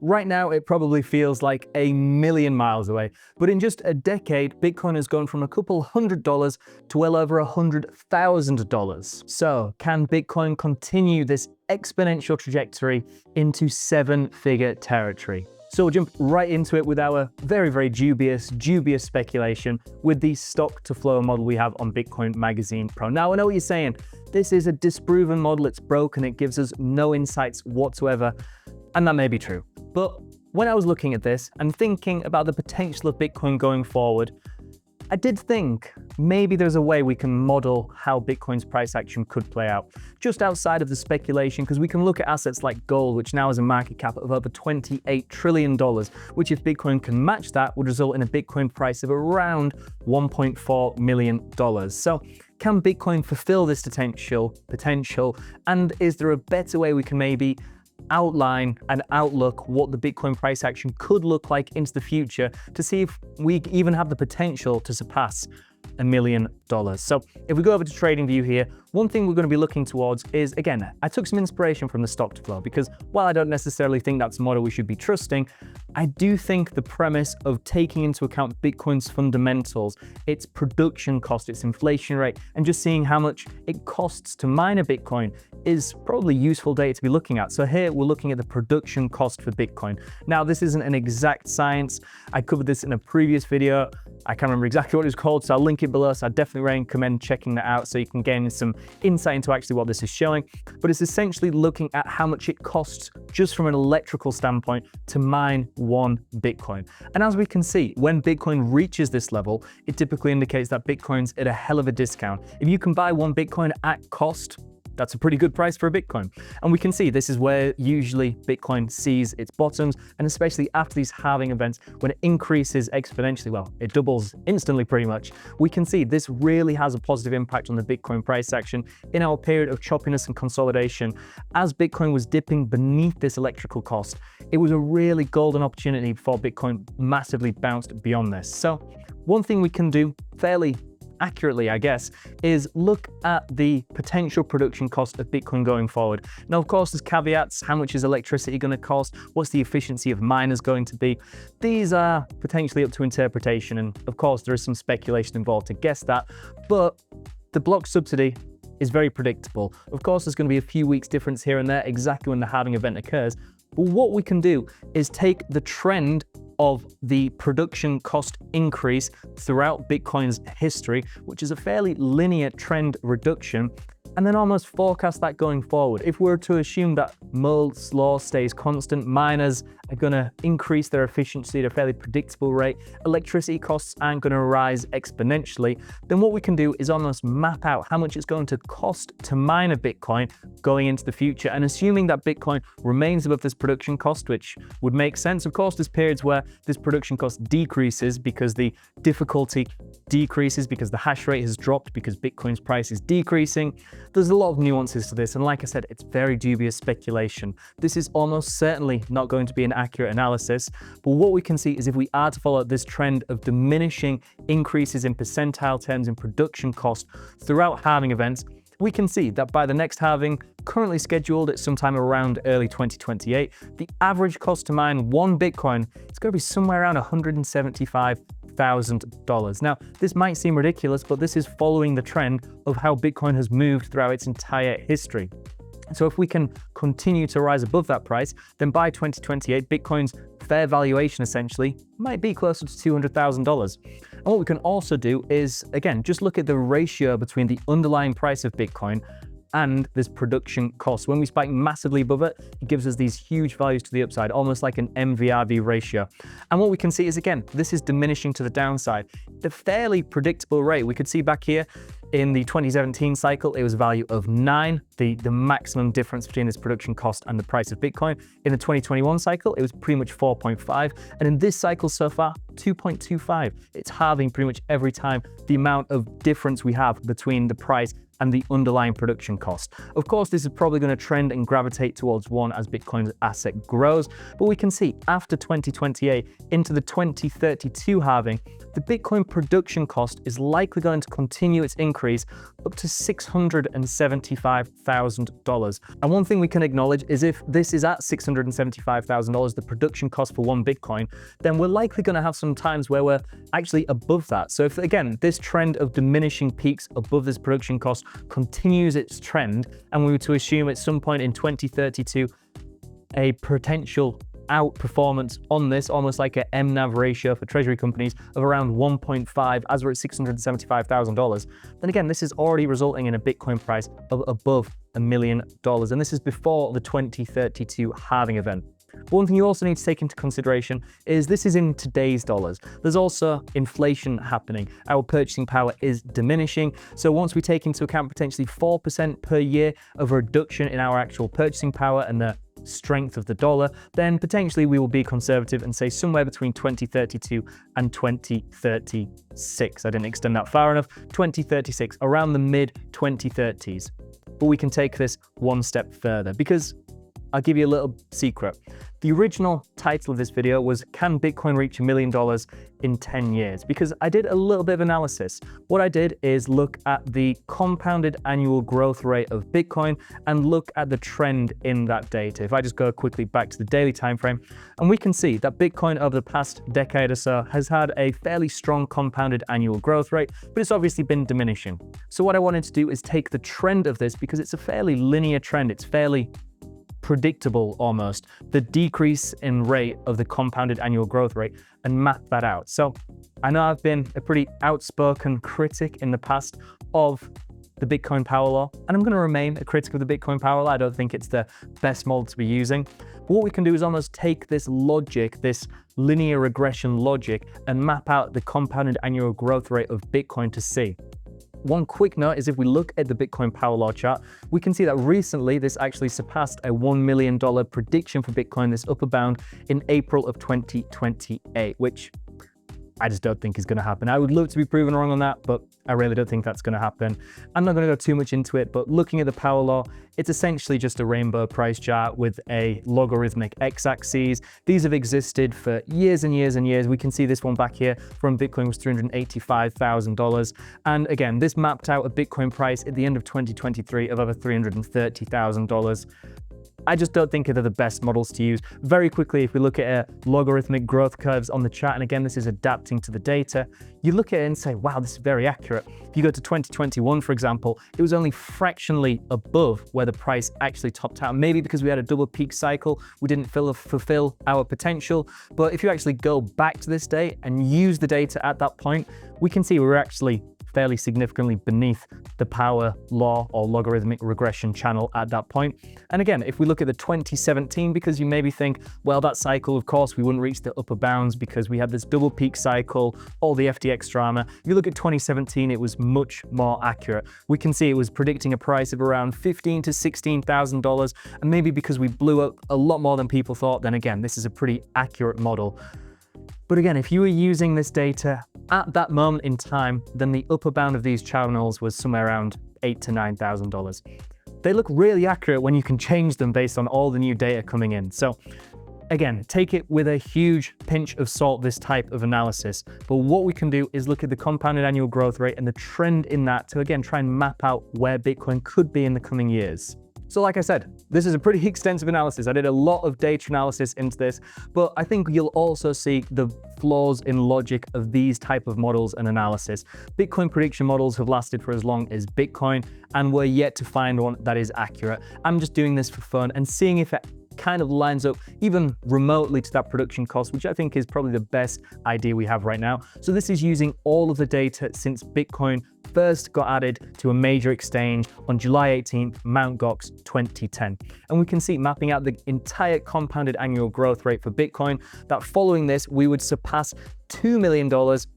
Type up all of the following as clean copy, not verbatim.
Right now, it probably feels like a million miles away, but in just a decade, Bitcoin has gone from a couple $100 to well over $100,000. So, can Bitcoin continue this exponential trajectory into seven-figure territory? So we'll jump right into it with our very dubious speculation with the stock to flow model we have on Bitcoin Magazine Pro. Now, I know what you're saying. This is a disproven model, it's broken, it gives us no insights whatsoever, and that may be true. But when I was looking at this and thinking about the potential of Bitcoin going forward, I did think maybe there's a way we can model how Bitcoin's price action could play out, just outside of the speculation, because we can look at assets like gold, which now has a market cap of over $28 trillion, which if Bitcoin can match that would result in a Bitcoin price of around $1.4 million. So can Bitcoin fulfill this potential? And is there a better way we can maybe outline and outlook what the Bitcoin price action could look like into the future to see if we even have the potential to surpass $1 million. So if we go over to TradingView here, one thing we're going to be looking towards is, again, I took some inspiration from the stock to flow, because while I don't necessarily think that's a model we should be trusting, I do think the premise of taking into account Bitcoin's fundamentals, its production cost, its inflation rate, and just seeing how much it costs to mine a Bitcoin is probably useful data to be looking at. So here we're looking at the production cost for Bitcoin. Now, this isn't an exact science. I covered this in a previous video. I can't remember exactly what it was called, so I'll link it below. So I definitely recommend checking that out so you can gain some insight into actually what this is showing. But it's essentially looking at how much it costs just from an electrical standpoint to mine one Bitcoin. And as we can see, when Bitcoin reaches this level, it typically indicates that Bitcoin's at a hell of a discount. If you can buy one Bitcoin at cost, that's a pretty good price for a Bitcoin. And we can see this is where usually Bitcoin sees its bottoms, and especially after these halving events, when it increases exponentially, well, it doubles instantly pretty much. We can see this really has a positive impact on the Bitcoin price action in our period of choppiness and consolidation. As Bitcoin was dipping beneath this electrical cost, it was a really golden opportunity before Bitcoin massively bounced beyond this. So one thing we can do fairly accurately, I guess, is look at the potential production cost of Bitcoin going forward. Now, of course, there's caveats. How much is electricity going to cost? What's the efficiency of miners going to be? These are potentially up to interpretation, and of course, there is some speculation involved to guess that, but the block subsidy is very predictable. Of course, there's going to be a few weeks difference here and there, exactly when the halving event occurs, but what we can do is take the trend of the production cost increase throughout Bitcoin's history, which is a fairly linear trend reduction, and then almost forecast that going forward. If we were to assume that Moore's law stays constant, miners are going to increase their efficiency at a fairly predictable rate, electricity costs aren't going to rise exponentially, then what we can do is almost map out how much it's going to cost to mine a Bitcoin going into the future. And assuming that Bitcoin remains above this production cost, which would make sense, of course, there's periods where this production cost decreases because the difficulty decreases, because the hash rate has dropped, because Bitcoin's price is decreasing. There's a lot of nuances to this, and like I said, it's very dubious speculation. This is almost certainly not going to be an accurate analysis, but what we can see is if we are to follow this trend of diminishing increases in percentile terms in production cost throughout halving events, we can see that by the next halving, currently scheduled at sometime around early 2028, the average cost to mine one Bitcoin is going to be somewhere around $175,000. Now, this might seem ridiculous, but this is following the trend of how Bitcoin has moved throughout its entire history. So if we can continue to rise above that price, then by 2028, Bitcoin's fair valuation essentially might be closer to $200,000. And what we can also do is, again, just look at the ratio between the underlying price of Bitcoin and this production cost. When we spike massively above it, it gives us these huge values to the upside, almost like an MVRV ratio. And what we can see is, again, this is diminishing to the downside. The fairly predictable rate we could see back here in the 2017 cycle, it was a value of 9, the maximum difference between this production cost and the price of Bitcoin. In the 2021 cycle, it was pretty much 4.5. And in this cycle so far, 2.25. It's halving pretty much every time the amount of difference we have between the price and the underlying production cost. Of course, this is probably going to trend and gravitate towards 1 as Bitcoin's asset grows, but we can see after 2028 into the 2032 halving, the Bitcoin production cost is likely going to continue its increase up to $675,000. And one thing we can acknowledge is if this is at $675,000, the production cost for 1 Bitcoin, then we're likely going to have some times where we're actually above that. So if, again, this trend of diminishing peaks above this production cost continues its trend, and we were to assume at some point in 2032 a potential outperformance on this, almost like a MNAV ratio for treasury companies of around 1.5 as we're at $675,000, then again, this is already resulting in a Bitcoin price of above $1 million. And this is before the 2032 halving event. One thing you also need to take into consideration is this is in today's dollars. There's also inflation happening. Our purchasing power is diminishing. So once we take into account potentially 4% per year of a reduction in our actual purchasing power and the strength of the dollar, then potentially we will be conservative and say somewhere between 2032 and 2036. I didn't extend that far enough. 2036, around the mid 2030s. But we can take this one step further because I'll give you a little secret. The original title of this video was, Can Bitcoin Reach $1 Million in 10 Years? Because I did a little bit of analysis. What I did is look at the compounded annual growth rate of Bitcoin and look at the trend in that data. If I just go quickly back to the daily time frame, and we can see that Bitcoin over the past decade or so has had a fairly strong compounded annual growth rate, but it's obviously been diminishing. So what I wanted to do is take the trend of this, because it's a fairly linear trend. It's fairly predictable almost, the decrease in rate of the compounded annual growth rate, and map that out. So I know I've been a pretty outspoken critic in the past of the Bitcoin power law, and I'm going to remain a critic of the Bitcoin power law. I don't think it's the best model to be using. But what we can do is almost take this logic, this linear regression logic, and map out the compounded annual growth rate of Bitcoin to see. One quick note is if we look at the Bitcoin power law chart, we can see that recently this actually surpassed a $1 million prediction for Bitcoin, this upper bound, in April of 2028, which I just don't think is going to happen. I would love to be proven wrong on that, but I really don't think that's going to happen. I'm not going to go too much into it, but looking at the power law, it's essentially just a rainbow price chart with a logarithmic x-axis. These have existed for years and years and years. We can see this one back here from Bitcoin was $385,000. And again, this mapped out a Bitcoin price at the end of 2023 of over $330,000. I just don't think they're the best models to use. Very quickly, if we look at logarithmic growth curves on the chart, and again, this is adapting to the data, you look at it and say, wow, this is very accurate. If you go to 2021, for example, it was only fractionally above where the price actually topped out. Maybe because we had a double peak cycle, we didn't fulfill our potential. But if you actually go back to this day and use the data at that point, we can see we're actually fairly significantly beneath the power law or logarithmic regression channel at that point. And again, if we look at the 2017, because you maybe think, well, that cycle, of course, we wouldn't reach the upper bounds because we had this double peak cycle, all the FTX drama. If you look at 2017, it was much more accurate. We can see it was predicting a price of around $15,000 to $16,000. And maybe because we blew up a lot more than people thought, then again, this is a pretty accurate model. But again, if you were using this data at that moment in time, then the upper bound of these channels was somewhere around $8,000 to $9,000. They look really accurate when you can change them based on all the new data coming in. So again, take it with a huge pinch of salt, this type of analysis. But what we can do is look at the compounded annual growth rate and the trend in that to, again, try and map out where Bitcoin could be in the coming years. So like I said, this is a pretty extensive analysis. I did a lot of data analysis into this, but I think you'll also see the flaws in logic of these type of models and analysis. Bitcoin prediction models have lasted for as long as Bitcoin, and we're yet to find one that is accurate. I'm just doing this for fun and seeing if it kind of lines up even remotely to that production cost, which I think is probably the best idea we have right now. So this is using all of the data since Bitcoin first got added to a major exchange on July 18th, Mt. Gox 2010. And we can see mapping out the entire compounded annual growth rate for Bitcoin, that following this, we would surpass $2 million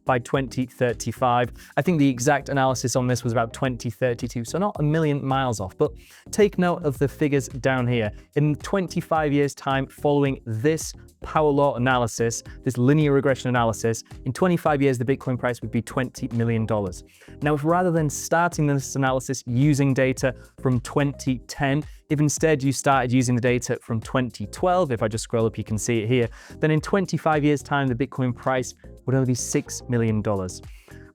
by 2035. I think the exact analysis on this was about 2032, so not a million miles off. But take note of the figures down here. In 25 years' time following this power law analysis, this linear regression analysis, in 25 years, the Bitcoin price would be $20 million. Now, if rather than starting this analysis using data from 2010, if instead you started using the data from 2012, if I just scroll up, you can see it here, then in 25 years' time, the Bitcoin price would only be $6 million.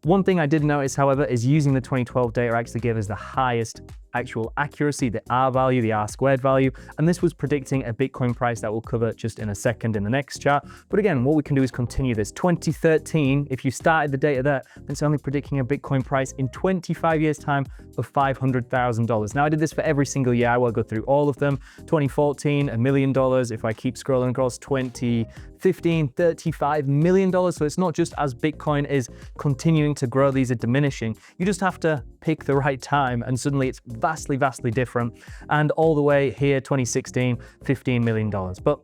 One thing I did notice, however, is using the 2012 data actually gave us the highest actual accuracy, the R value, the R squared value, and this was predicting a Bitcoin price that we'll cover just in a second in the next chart. But again, what we can do is continue this. 2013, if you started the data there, it's only predicting a Bitcoin price in 25 years' time of $500,000. Now, I did this for every single year. I will go through all of them. 2014, $1 million. If I keep scrolling across, 2015, $35 million. So it's not just as Bitcoin is continuing to grow, these are diminishing. You just have to pick the right time, and suddenly it's vastly, vastly different. And all the way here, 2016, $15 million. But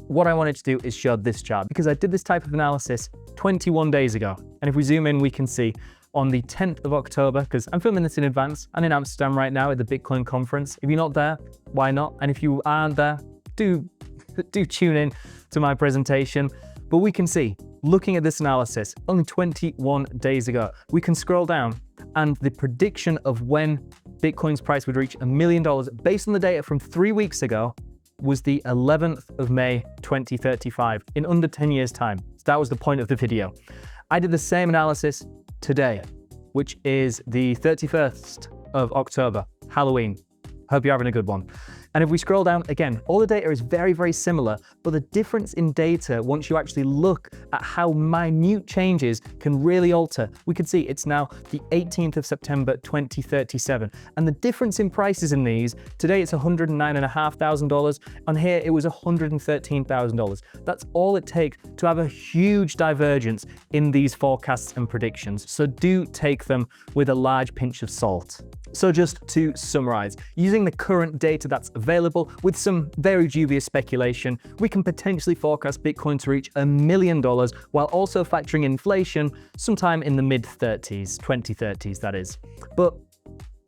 what I wanted to do is show this chart because I did this type of analysis 21 days ago. And if we zoom in, we can see on the 10th of October, because I'm filming this in advance, I'm in Amsterdam right now at the Bitcoin conference. If you're not there, why not? And if you aren't there, do tune in to my presentation. But we can see, looking at this analysis, only 21 days ago, we can scroll down and the prediction of when Bitcoin's price would reach $1 million based on the data from 3 weeks ago was the 11th of May, 2035, in under 10 years' time. So that was the point of the video. I did the same analysis today, which is the 31st of October, Halloween. Hope you're having a good one. And if we scroll down again, all the data is very, very similar, but the difference in data, once you actually look at how minute changes can really alter, we can see it's now the 18th of September, 2037. And the difference in prices in these, today it's $109,500, and here it was $113,000. That's all it takes to have a huge divergence in these forecasts and predictions. So do take them with a large pinch of salt. So just to summarize, using the current data that's available with some very dubious speculation, we can potentially forecast Bitcoin to reach $1 million while also factoring inflation sometime in the mid-30s, 2030s that is. But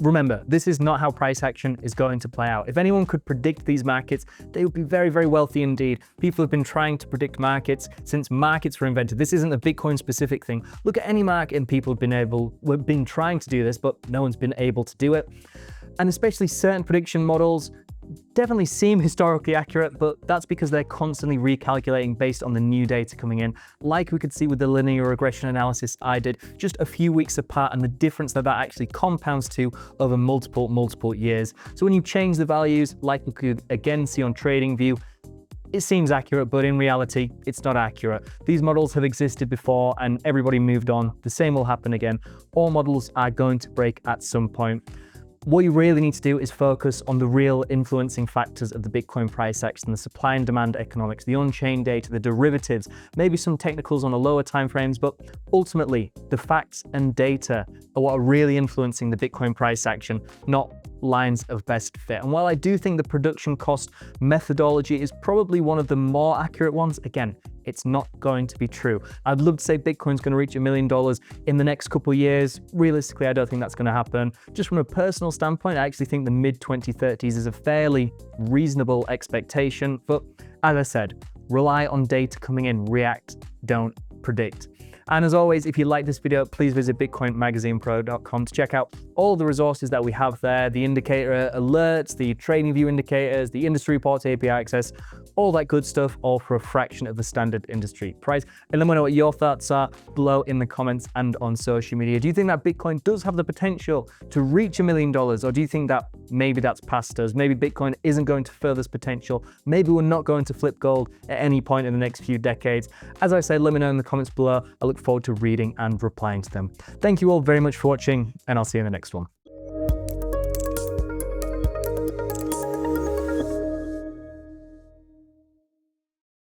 remember, this is not how price action is going to play out. If anyone could predict these markets, they would be very, very wealthy indeed. People have been trying to predict markets since markets were invented. This isn't a Bitcoin specific thing. Look at any market and people have been trying to do this, but no one's been able to do it. And especially certain prediction models definitely seem historically accurate, but that's because they're constantly recalculating based on the new data coming in, like we could see with the linear regression analysis I did just a few weeks apart, and the difference that actually compounds to over multiple years. So when you change the values, like we could again see on TradingView, it seems accurate, but in reality, it's not accurate. These models have existed before and everybody moved on. The same will happen again. All models are going to break at some point. What you really need to do is focus on the real influencing factors of the Bitcoin price action, the supply and demand economics, the on-chain data, the derivatives, maybe some technicals on the lower timeframes, but ultimately the facts and data are what are really influencing the Bitcoin price action, not lines of best fit. And while I do think the production cost methodology is probably one of the more accurate ones, again, it's not going to be true. I'd love to say Bitcoin's going to reach $1 million in the next couple of years. Realistically, I don't think that's going to happen. Just from a personal standpoint, I actually think the mid-2030s is a fairly reasonable expectation. But as I said, rely on data coming in, react, don't predict. And as always, if you like this video, please visit bitcoinmagazinepro.com to check out all the resources that we have there, the indicator alerts, the TradingView indicators, the industry reports, API access, all that good stuff, all for a fraction of the standard industry price. And let me know what your thoughts are below in the comments and on social media. Do you think that Bitcoin does have the potential to reach $1 million, or do you think that maybe that's past us? Maybe Bitcoin isn't going to further this potential. Maybe we're not going to flip gold at any point in the next few decades. As I said, let me know in the comments below. I look forward to reading and replying to them. Thank you all very much for watching, and I'll see you in the next one.